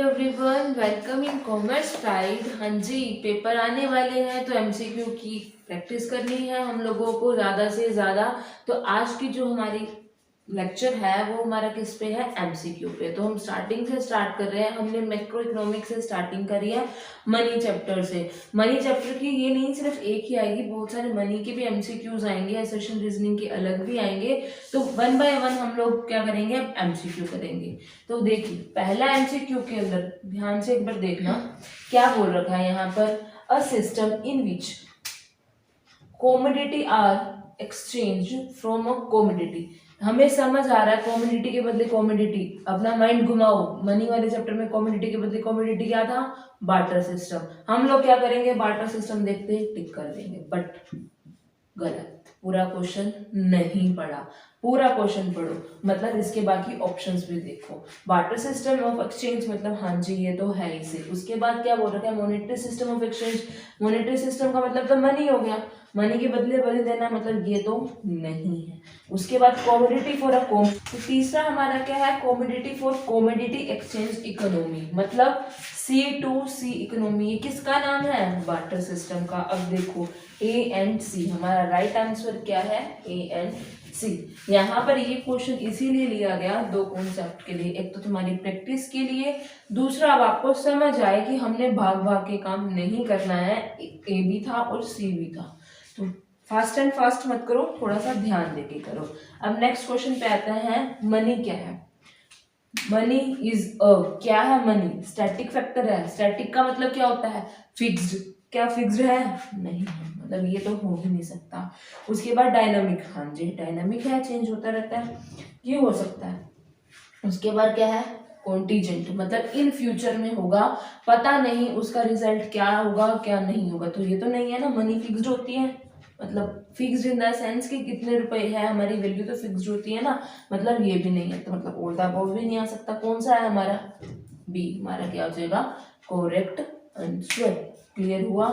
Hello everyone, welcome in commerce pride. हाँ जी, paper आने वाले हैं तो एमसीक्यू की प्रैक्टिस करनी है हम लोगों को ज़्यादा से ज़्यादा। तो आज की जो हमारी लेक्चर है वो हमारा किस पे है, एमसीक्यू पे। तो हम स्टार्टिंग से स्टार्ट कर रहे हैं। हमने मैक्रो इकोनॉमिक्स से स्टार्टिंग करी है, मनी चैप्टर से। मनी चैप्टर की ये नहीं सिर्फ एक ही आएगी, बहुत सारे मनी के भी एमसीक्यूज आएंगे, एसेशन रीजनिंग के अलग भी आएंगे। तो वन बाय वन हम लोग क्या करेंगे, अब एमसीक्यू करेंगे। तो देखिए, पहला एमसीक्यू के अंदर ध्यान से एक बार देखना क्या बोल रखा है यहाँ पर। A system in which commodity are exchange from a commodity. हमें समझ आ रहा है कॉमोडिटी के बदले कॉमोडिटी, अपना माइंड घुमाओ। मनी वाले चैप्टर में कॉमोडिटी के बदले कॉमोडिटी क्या था, बार्टर सिस्टम। हम लोग क्या करेंगे, बार्टर सिस्टम देखते ही टिक कर देंगे, बट गलत। पूरा क्वेश्चन नहीं पढ़ा, पूरा क्वेश्चन पढ़ो, मतलब इसके बाकी ऑप्शंस भी देखो। बार्टर सिस्टम ऑफ एक्सचेंज मतलब हाँ जी ये तो है ही से। उसके बाद क्या बोल रखा है, monetary system of exchange. Monetary system का मतलब तो मनी हो गया, मनी के बदले बदले देना, मतलब ये तो नहीं है। उसके बाद कॉमोडिटी फॉर अ कॉम। तो तीसरा हमारा क्या है, commodity for commodity exchange economy, मतलब C2C इकोनॉमी। ये किसका नाम है, बार्टर सिस्टम का। अब देखो ए एंड सी, हमारा राइट आंसर क्या है, ए एंड सी। यहाँ पर ये क्वेश्चन इसीलिए लिया गया दो कॉन्सेप्ट के लिए, एक तो तुम्हारी प्रैक्टिस के लिए, दूसरा अब आपको समझ आए कि हमने भाग भाग के काम नहीं करना है, ए भी था और सी भी था। तो फास्ट एंड फास्ट मत करो, थोड़ा सा ध्यान देके करो। अब नेक्स्ट क्वेश्चन पे आता है, मनी क्या है। मनी इज अ, क्या है मनी, स्टैटिक फैक्टर है। स्टैटिक का मतलब क्या होता है, फिक्स्ड। क्या फिक्स्ड है, नहीं है, मतलब ये तो हो ही नहीं सकता। उसके बाद डायनामिक, हाँ जी डायनामिक है, चेंज होता रहता है, ये हो सकता है। उसके बाद क्या है, कॉन्टीजेंट, मतलब इन फ्यूचर में होगा, पता नहीं उसका रिजल्ट क्या होगा क्या नहीं होगा। तो ये तो नहीं है ना, मनी फिक्स्ड होती है, मतलब फिक्स्ड इन द सेंस कि कितने रुपए है, हमारी वैल्यू तो फिक्स्ड होती है ना, मतलब ये भी नहीं है। तो मतलब ओल्ड अबाउट भी नहीं आ सकता। कौन सा है हमारा, बी हमारा क्या हो जाएगा, करेक्ट आंसर। क्लियर हुआ।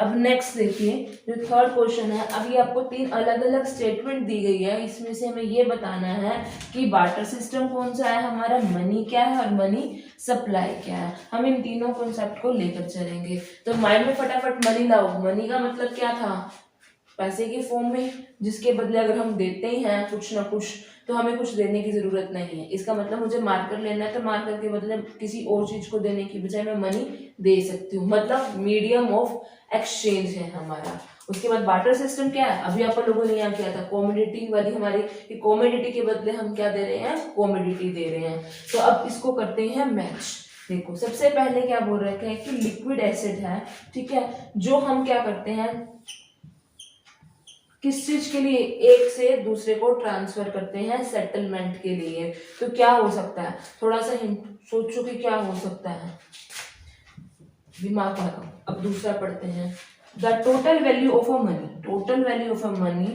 अब नेक्स्ट देखिए, जो थर्ड क्वेश्चन है, अभी आपको तीन अलग अलग स्टेटमेंट दी गई है, इसमें से हमें ये बताना है कि बार्टर सिस्टम कौन सा है हमारा, मनी क्या है और मनी सप्लाई क्या है। हम इन तीनों कॉन्सेप्ट को लेकर चलेंगे। तो माइंड में फटाफट मनी लाओ। मनी का मतलब क्या था, पैसे के फॉर्म में, जिसके बदले अगर हम देते ही हैं कुछ ना कुछ तो हमें कुछ देने की जरूरत नहीं है। इसका मतलब मुझे मार्कर लेना है तो मार्कर के बदले किसी और चीज को देने की बजाय मैं मनी दे सकती हूँ, मतलब मीडियम ऑफ एक्सचेंज है हमारा। उसके बाद बार्टर सिस्टम क्या है, अभी आप लोगों ने यहाँ किया था, कॉमोडिटी वाली हमारी, कॉमोडिटी के बदले हम क्या दे रहे हैं, कॉमोडिटी दे रहे हैं। तो अब इसको करते हैं मैच। देखो सबसे पहले क्या बोल रहे हैं कि लिक्विड एसिड है, ठीक है, जो हम क्या करते हैं, किस चीज के लिए, एक से दूसरे को ट्रांसफर करते हैं सेटलमेंट के लिए। तो क्या हो सकता है, थोड़ा सा हिंट सोचो कि क्या हो सकता है, दिमाग लगाओ। अब दूसरा पढ़ते हैं, the total value of a money. Total value of a money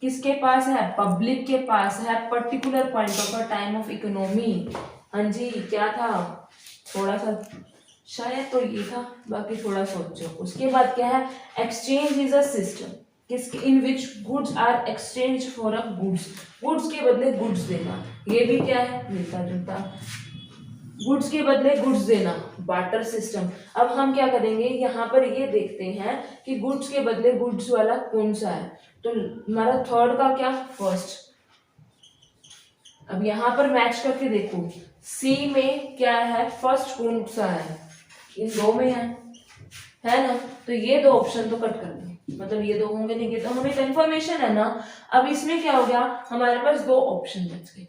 किसके पास है, पब्लिक के पास है, particular point of a time of economy. हाँ जी क्या था, थोड़ा सा शायद तो ये था, बाकी थोड़ा सोचो। उसके बाद क्या है, एक्सचेंज इज अ सिस्टम किसके, in which goods are exchange for a goods. Goods के बदले गुड्स देना, ये भी क्या है, मिलता जुलता, गुड्स के बदले गुड्स देना, बार्टर सिस्टम। अब हम क्या करेंगे, यहाँ पर ये देखते हैं कि गुड्स के बदले गुड्स वाला कौन सा है। तो हमारा थर्ड का क्या, फर्स्ट। अब यहाँ पर मैच करके देखो, सी में क्या है, फर्स्ट कौन सा है, इन दो में है ना। तो ये दो ऑप्शन तो कट कर दो, मतलब ये दो होंगे नहीं, तो हमें कंफर्मेशन है ना। अब इसमें क्या हो गया, हमारे पास दो ऑप्शन बच गए,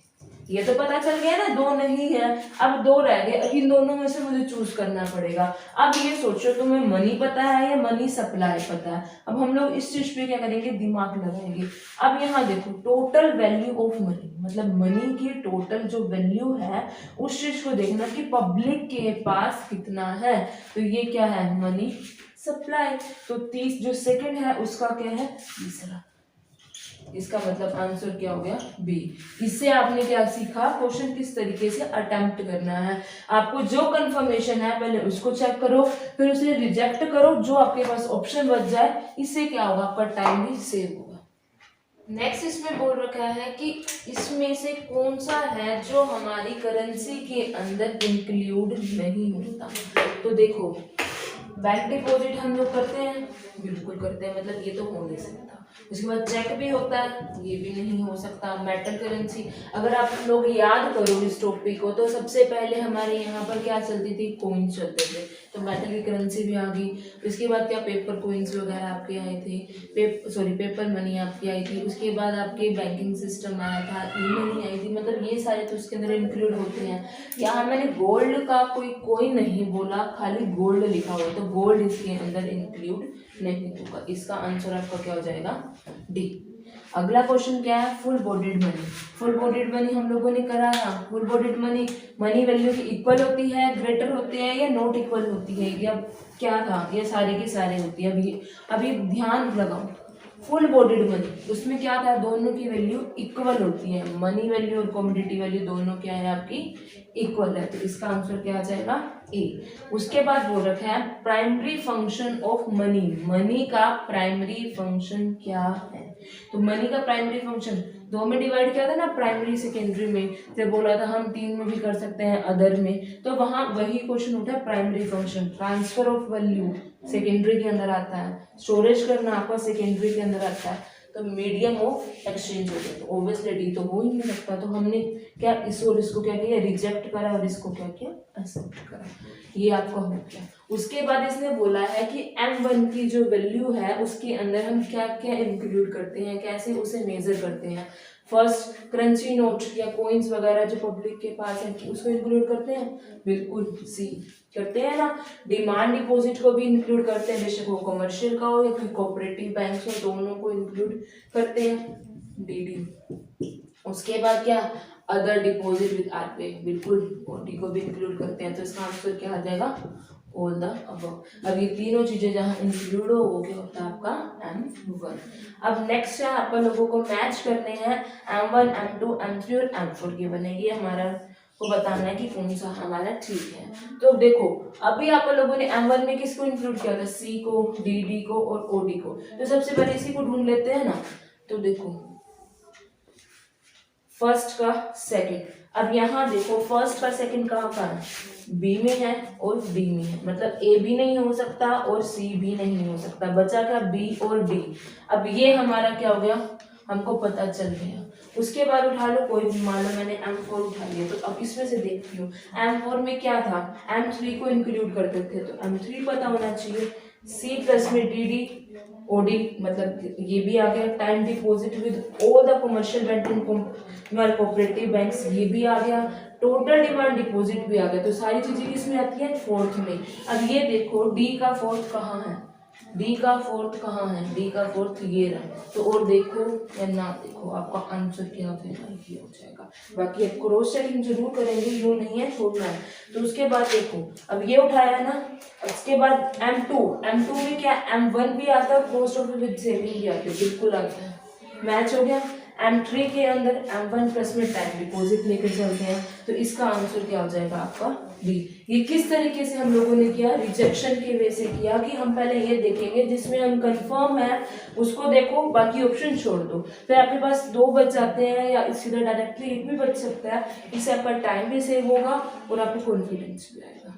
ये तो पता चल गया ना दो नहीं है, अब दो रह गए। अब इन दोनों में से मुझे चूज करना पड़ेगा। अब ये सोचो तुम्हें मनी पता है या मनी सप्लाई पता है। अब हम लोग इस चीज पे क्या करेंगे, दिमाग लगाएंगे। अब यहाँ देखो, टोटल वैल्यू ऑफ मनी, मतलब मनी की टोटल जो वैल्यू है उस चीज को देखना कि पब्लिक के पास कितना है। तो ये क्या है, मनी सप्लाई। तो 30 जो सेकंड है उसका क्या है, तीसरा। इसका मतलब आंसर क्या हो गया, बी। इससे आपने क्या सीखा, क्वेश्चन किस तरीके से अटेम्प्ट करना है। आपको जो कंफर्मेशन है पहले उसको चेक करो, फिर उसे रिजेक्ट करो, जो आपके पास ऑप्शन बच जाए, इससे क्या होगा, आपका टाइम भी सेव होगा। नेक्स्ट इसमें बोल रखा है कि इसमें से कौन सा है जो हमारी करेंसी के अंदर इंक्लूड नहीं होता। तो देखो, बैंक डिपॉजिट हम लोग करते हैं, बिल्कुल करते हैं, मतलब ये तो हो नहीं सकता। उसके बाद चेक भी होता है, ये भी नहीं हो सकता। मेटल करेंसी, अगर आप लोग याद करो इस टॉपिक को, तो सबसे पहले हमारे यहाँ पर क्या चलती थी, कॉइन्स चलते थे, तो मेटल की करेंसी भी आ गई। उसके बाद क्या, पेपर कॉइन्स वगैरह आपके आए थे, पेपर मनी आपकी आई थी। उसके बाद आपके बैंकिंग सिस्टम आया था, ई मनी आई थी, मतलब ये सारे तो उसके अंदर इंक्लूड होते हैं। यहाँ मैंने गोल्ड का कोई नहीं बोला, खाली गोल्ड लिखा हुआ है, तो गोल्ड इसके अंदर इंक्लूड नहीं होगा। इसका आंसर आपका क्या हो जाएगा, डी। अगला क्वेश्चन क्या है, full bodied money. Full bodied money हम लोगों ने करा था। Full bodied money money value की इक्वल होती है, ग्रेटर होती है, या नॉट इक्वल होती है, या क्या था, ये सारे की सारे होती है। अभी ध्यान लगाओ, फुल बॉडीड मनी, उसमें क्या था, दोनों की वैल्यू इक्वल होती है। मनी वैल्यू और कमोडिटी वैल्यू दोनों क्या है आपकी, इक्वल है, तो इसका आंसर क्या आ जाएगा, ए। उसके बाद बोल रखा है primary function of money. Money का प्राइमरी फंक्शन क्या है, तो मनी का प्राइमरी फंक्शन दो में डिवाइड किया था ना, प्राइमरी सेकेंडरी में, जब बोला था हम 3 में भी कर सकते हैं अदर में, तो वहां वही क्वेश्चन उठा है, primary function. Transfer of value secondary के अंदर आता है, स्टोरेज करना आपका सेकेंडरी के अंदर आता है, तो मीडियम ऑफ एक्सचेंज हो गया, तो ऑब्वियसली डी तो हो ही नहीं सकता। तो हमने क्या इस और इसको क्या किया, रिजेक्ट करा, और इसको क्या किया, एक्सेप्ट करा। ये आपका हो गया। उसके बाद इसने बोला है कि M1 की जो वैल्यू है उसके अंदर हम क्या क्या इंक्लूड करते हैं, कैसे उसे मेजर करते हैं। फर्स्ट, करेंसी नोट या कॉइन्स वगैरह जो पब्लिक के पास है, उसको इंक्लूड करते हैं, बिल्कुल सी करते हैं ना। डिमांड डिपॉजिट को भी इंक्लूड करते हैं, बेशक वो कमर्शियल का हो या कोई कोऑपरेटिव बैंक हो, दोनों को इंक्लूड करते हैं, डीडी। उसके बाद क्या, अदर डिपॉजिट विद आरबीआई, बिल्कुल ओडी को भी इंक्लूड करते हैं, तो इसका आंसर क्या आ जाएगा, ऑल द अबव। अब ये तीनों चीजें जहाँ इंक्लूड हो वो क्या होता है आपका M1। अब नेक्स्ट है आप लोगों को मैच करने हैं M1, M2, M3 और M4 के बनेगी, हमारा को बताना है कि कौन सा हमारा ठीक है। तो देखो, अभी आप लोगों ने M1 में किसको इंक्लूड किया था, सी को, डी को और ओडी को, तो सबसे पहले इसी को ढूंढ लेते हैं ना। तो देखो, फर्स्ट का सेकंड, अब यहाँ देखो फर्स्ट का सेकंड कहाँ का है, बी में है और डी में है, मतलब ए भी नहीं हो सकता और सी भी नहीं हो सकता, बचा क्या, बी और डी। अब ये हमारा क्या हो गया, हमको पता चल गया। उसके बाद उठा लो कोई भी, मान लो मैंने M4 उठा लिया, तो अब इसमें से देखती हूँ M4 में क्या था, M3 को इंक्लूड करते थे, तो M3 पता होना चाहिए। सी प्लस में डी ओडी, मतलब ये भी आ गया। Time deposit with all the commercial banking cooperative banks, ये भी आ गया। टोटल डिमांड डिपॉजिट भी आ गया, तो सारी चीजें किसमें आती है, फोर्थ में। अब ये देखो डी का फोर्थ कहाँ है, डी का फोर्थ कहाँ है, डी का फोर्थ ये रहा, तो और देखो या ना देखो आपका आंसर क्या हो जाएगा, ये हो जाएगा। बाकी अब क्रॉस चेकिंग जरूर करेंगे, यूं नहीं है, छोड़ना है। तो उसके बाद देखो, अब ये उठाया है ना, उसके बाद M2 में क्या, M1 भी आता है, पोस्ट ऑफिस विद सेविंग भी आती है, बिल्कुल आता है, मैच हो गया। M3 के अंदर M1 प्लस में टाइम डिपॉजिट लेकर चलते हैं, तो इसका आंसर क्या हो जाएगा आपका बी। ये किस तरीके से हम लोगों ने किया, रिजेक्शन के वे से किया, कि हम पहले ये देखेंगे जिसमें हम कंफर्म है उसको देखो, बाकी ऑप्शन छोड़ दो, फिर आपके पास 2 बच जाते हैं, या सीधा डायरेक्टली 1 भी बच सकता है। इससे आपका टाइम भी सेव होगा और आपको कॉन्फिडेंस भी आएगा।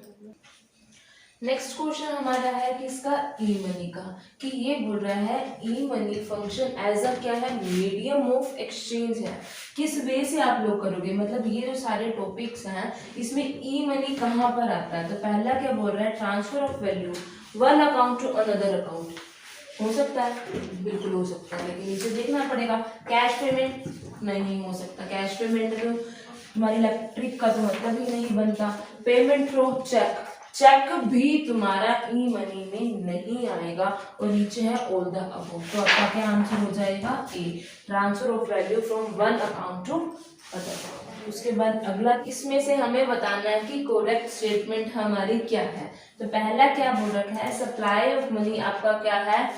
नेक्स्ट क्वेश्चन हमारा है कि इसका ई मनी का, कि ये बोल रहा है ई मनी फंक्शन एज अ क्या है, मीडियम ऑफ एक्सचेंज है। किस वे से आप लोग करोगे, मतलब ये जो सारे टॉपिक्स हैं इसमें ई मनी कहाँ पर आता है। तो पहला क्या बोल रहा है, transfer of value one account to another account, हो सकता है, बिल्कुल हो सकता है, लेकिन इसे देखना पड़ेगा। कैश पेमेंट नहीं हो सकता, कैश पेमेंट तो हमारी इलेक्ट्रिक का तो मतलब ही नहीं बनता। पेमेंट थ्रू चेक, चेक भी तुम्हारा ई मनी में नहीं आएगा। और नीचे है ऑल द अबव, तो आपका क्या आंसर हो जाएगा A, transfer of value from one account to other. उसके बाद अगला, इसमें से हमें बताना है कि करेक्ट स्टेटमेंट हमारी क्या है। तो पहला क्या बोल रखा है, सप्लाई ऑफ मनी आपका क्या है,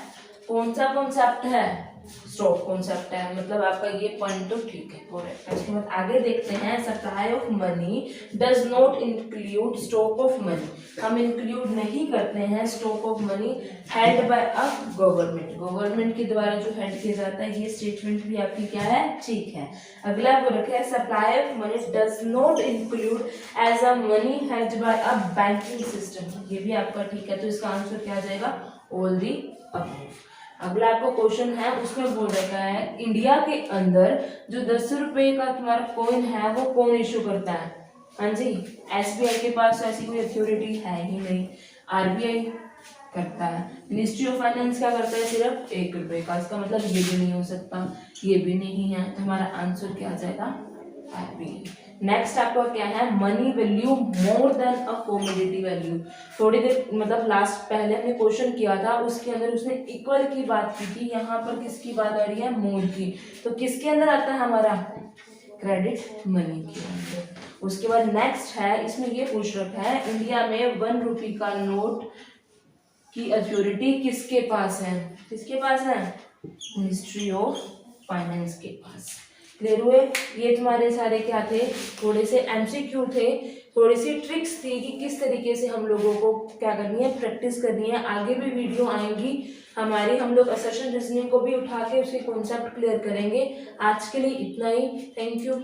कौन सा कॉन्सेप्ट है, स्टॉक कॉन्सेप्ट है, मतलब आपका ये पॉइंट तो ठीक है, करेक्ट। इसके बाद आगे देखते हैं, supply of money does not include stock of money. हम इंक्लूड नहीं करते हैं stock of money held by a government, government के द्वारा जो हेल्ड किया जाता है। ये स्टेटमेंट भी आपकी क्या है, ठीक है। अगला वो रखा है, supply of money does not include as a money held by a banking system, ये भी आपका ठीक है। तो इसका आंसर क्या आ जाएगा, ऑल दी अबव। अगला आपको क्वेश्चन है, उसमें बोल रखा है इंडिया के अंदर जो 10 रुपए का तुम्हारा कॉइन है वो कौन इशू करता है। हाँ जी, एसबीआई के पास ऐसी कोई अथॉरिटी है ही नहीं, आरबीआई करता है। मिनिस्ट्री ऑफ फाइनेंस क्या करता है, सिर्फ 1 रुपए का। इसका मतलब ये भी नहीं हो सकता, ये भी नहीं है, तो हमारा आंसर क्या आ जाएगा, आरबीआई। नेक्स्ट आपका क्या है, money value more than a commodity value. थोड़ी देर मतलब लास्ट पहले हमने क्वेश्चन किया था, उसके अंदर उसने इक्वल की बात की थी, यहाँ पर किसकी बात आ रही है, मोर की। तो किसके अंदर आता है हमारा, क्रेडिट मनी के अंदर। उसके बाद नेक्स्ट है, इसमें ये पूछ रखा है इंडिया में 1 रुपये का नोट की अथॉरिटी किसके पास है, किसके पास है, मिनिस्ट्री ऑफ फाइनेंस के पास। क्लियर हुए। ये तुम्हारे सारे क्या थे, थोड़े से एमसीक्यू थे, थोड़ी सी ट्रिक्स थी कि किस तरीके से हम लोगों को क्या करनी है, प्रैक्टिस करनी है। आगे भी वीडियो आएंगी हमारी, हम लोग असर्शन रीजनिंग को भी उठा के उसके कॉन्सेप्ट क्लियर करेंगे। आज के लिए इतना ही, थैंक यू।